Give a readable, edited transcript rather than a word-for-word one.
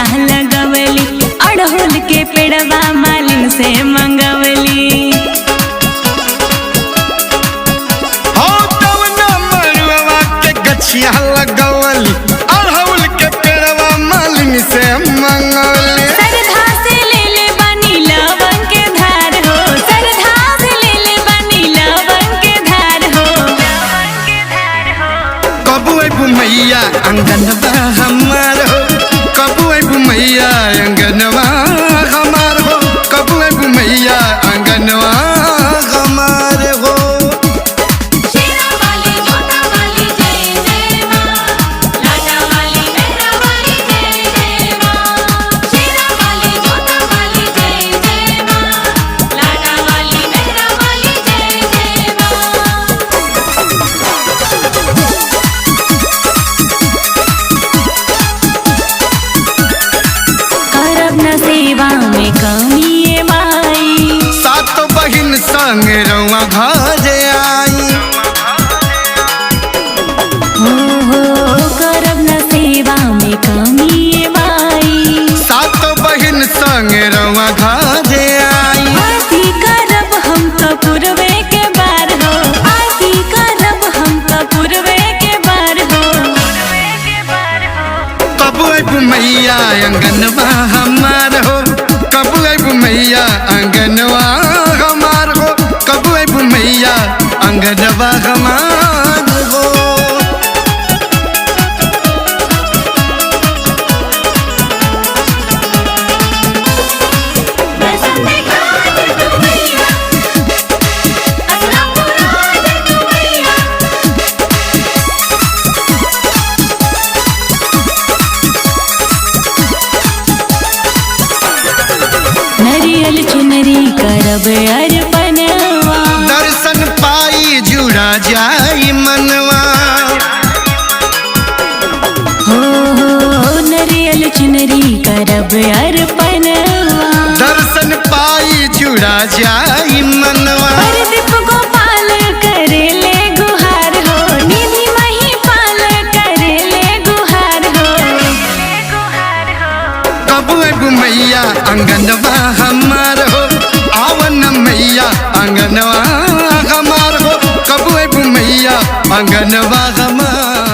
गछिया लगवली, अड़हुल के पेड़वा मालिन से मंगवली। हो तवना मरुआ के गछिया लगवली, अड़हुल के पेड़वा मालिन से मंगवली। सरधा से ले ले बनी लवंग के धार हो, सरधा से ले ले बनी लवंग के धार हो। कबू अबू मैया अंगनवा हमार हो, कबू अबू मैया अंगनवा हमार हो, कबू अबू मैया अंगनवा हमार हो। शेरा वाली जोता वाली जय जय माँ, लाटा वाली मेहरा वाली जय जय माँ। शेरा वाली जोता वाली जय जय माँ, लाटा वाली मेहरा वाली जय जय माँ। करब न सेवा में कमी ये माई, सात बहिन संग रउआ घर आई। हो करब न सेवा में कमी ये माई। सात बहिन संग रउआ घर आई। आरती करब हम कपूरवे के बार हो, आरती करब हम कपूरवे के बार हो। कबू अबू मैया अंगनवा हमार हो, कबू अबू मैया अंगनवा हमार हो, कबू अबू मैया अंगनवा हमार हो। दर्शन देखा दे तू मैया, असरा पूरा दे तू मैया। नरियल चुनरी करब अर्पणवा, दर्शन पाई जुड़ा जाई मनवा। हो नरियल चुनरी करब अर्पणवा। दर्शन पाई जुड़ा जाई मनवा। परदीप गोपाल करेले गुहार हो, निधि महिपाल करेले गुहार हो। कबू अबू मैया अंगनवा हमार हो, आवन मैया अंगनवा हमार हो, कबू अबू मैया अंगनवा हमार